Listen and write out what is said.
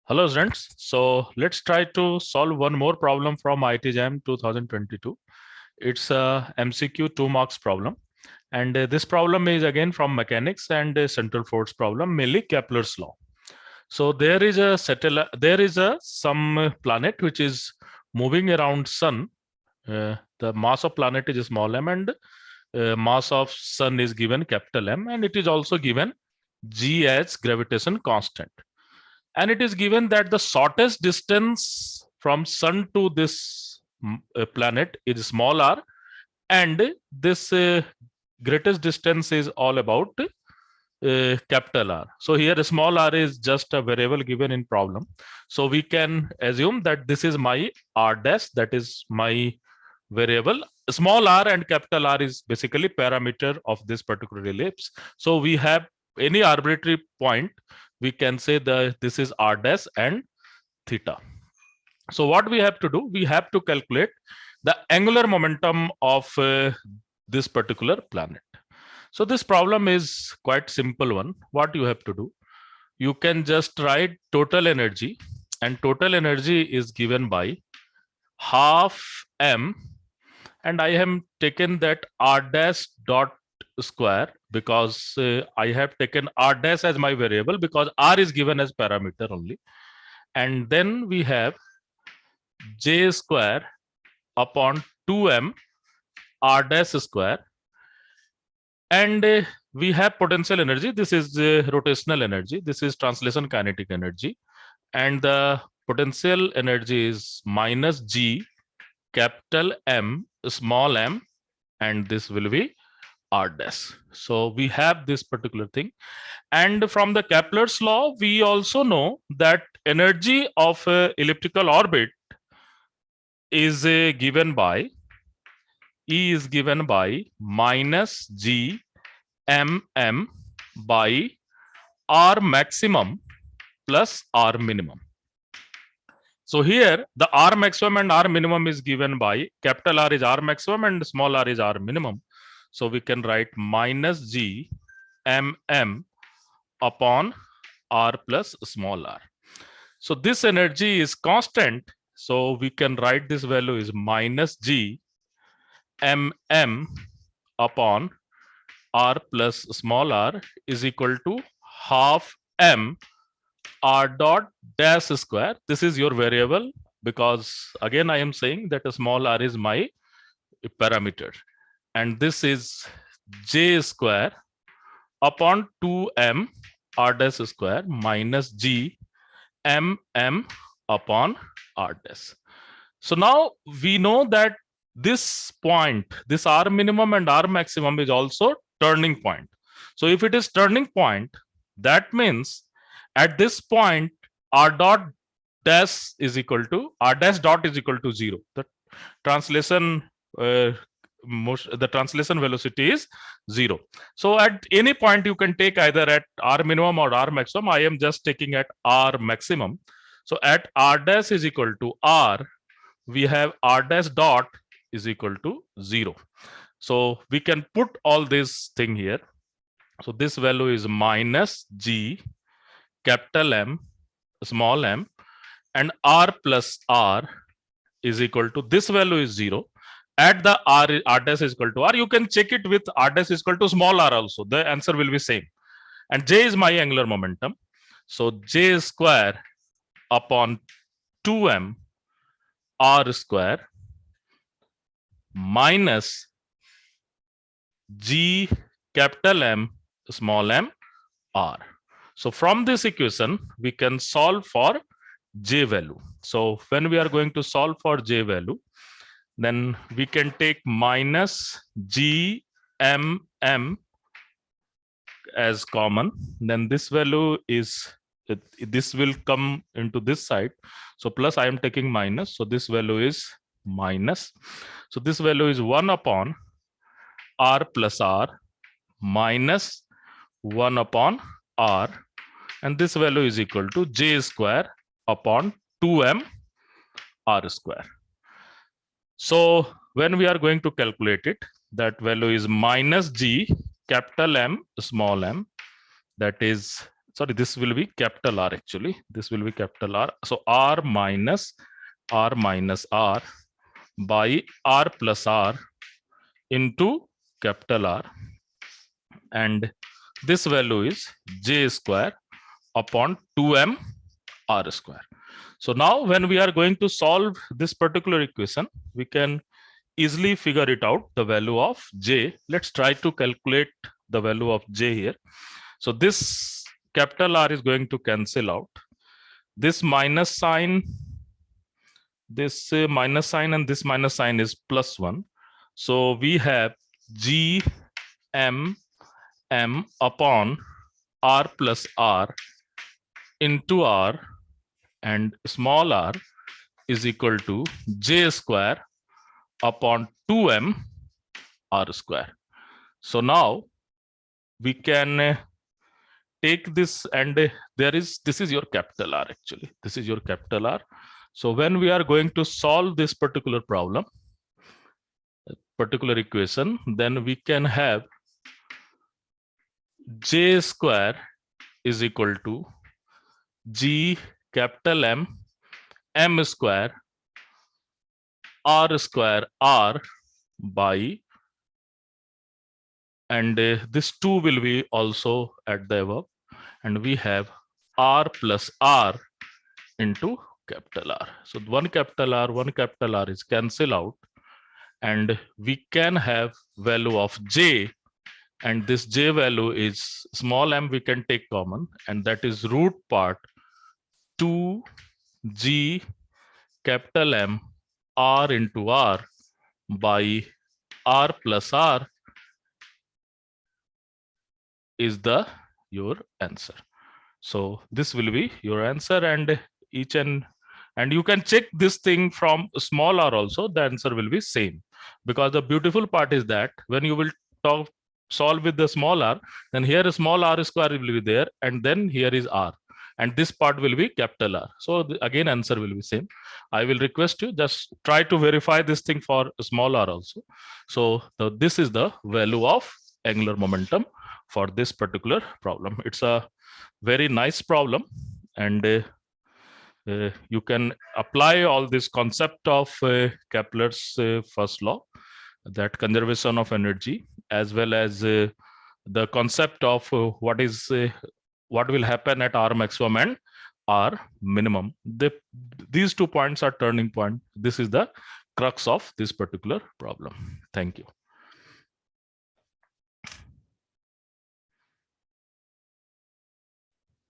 Hello students. So let's try to solve one more problem from IIT Jam 2022. It's a MCQ 2 marks problem. And this problem is again from mechanics and central force problem, mainly Kepler's law. So there is a satellite, there is a some planet which is moving around sun. The mass of planet is small m and mass of sun is given capital M, and it is also given G as gravitation constant. And it is given that the shortest distance from sun to this planet is small r, and this greatest distance is all about capital R. So here small r is just a variable given in problem. So we can assume that this is my r dash, that is my variable. Small r and capital R is basically parameter of this particular ellipse. So we have any arbitrary point, we can say that this is r dash and theta. So what we have to do, we have to calculate the angular momentum of this particular planet. So this problem is quite simple one. What you have to do, you can just write total energy, and total energy is given by half m, and I have taken that r dash dot square because I have taken r dash as my variable because r is given as parameter only. And then we have j square upon 2m r dash square. And we have potential energy. This is rotational energy. This is translation kinetic energy. And the potential energy is minus G capital M small m, and this will be r dash. So we have this particular thing. And from the Kepler's law, we also know that energy of elliptical orbit is given by E is given by minus G mm by r maximum plus r minimum. So here the r maximum and r minimum is given by capital R is r maximum and small r is r minimum. So we can write minus G mm upon r plus small r. So this energy is constant. So we can write this value is minus G mm upon r plus small r is equal to half m r dot dash square. This is your variable because again I am saying that a small r is my parameter, and this is j square upon 2m r dash square minus g mm upon r dash. So now we know that this point, this r minimum and r maximum is also turning point. So if it is turning point, that means at this point r dot dash is equal to r dash dot is equal to 0. The translation the translation velocity is 0. So at any point you can take either at r minimum or r maximum. I am just taking at r maximum. So at r dash is equal to r, we have r dash dot is equal to 0. So we can put all this thing here. So this value is minus G capital M small m, and r plus r is equal to, this value is 0. At the r dash is equal to r, you can check it with r dash is equal to small r also. The answer will be same. And J is my angular momentum. So J square upon 2m r square minus G capital M small m r. So from this equation, we can solve for J value. So when we are going to solve for J value, then we can take minus G mm as common. Then this value is, this will come into this side. So plus I am taking minus. So this value is minus. So this value is 1 upon r plus r minus 1 upon r, and this value is equal to J square upon 2m r square. So when we are going to calculate it, that value is minus G capital M small m, that is sorry, this will be capital R actually. This will be capital R. So R minus R by R plus R into capital R, and this value is J square upon 2m R square. So now when we are going to solve this particular equation, we can easily figure it out, the value of J. Let's try to calculate the value of J here. So this capital R is going to cancel out. This minus sign, and this minus sign is plus 1. So we have G M M upon R plus R into R, and small r is equal to J square upon 2m R square. So now we can take this, and this is your capital R actually. This is your capital R. So when we are going to solve this particular problem, particular equation, then we can have J square is equal to G capital M square R by, and this 2 will be also at the above, and we have R plus R into capital R. So one capital R is cancel out, and we can have value of J, and this J value is small m we can take common, and that is root part 2G capital M R into R by R plus R is your answer. So this will be your answer, and and you can check this thing from small r also, the answer will be same, because the beautiful part is that when you will solve with the small r, then here a small r square will be there, and then here is r, and this part will be capital R. So again answer will be same. I will request you just try to verify this thing for small r also. So this is the value of angular momentum for this particular problem. It's a very nice problem, and you can apply all this concept of Kepler's first law, that conservation of energy, as well as the concept of what will happen at R maximum and R minimum. These 2 points are turning point. This is the crux of this particular problem. Thank you.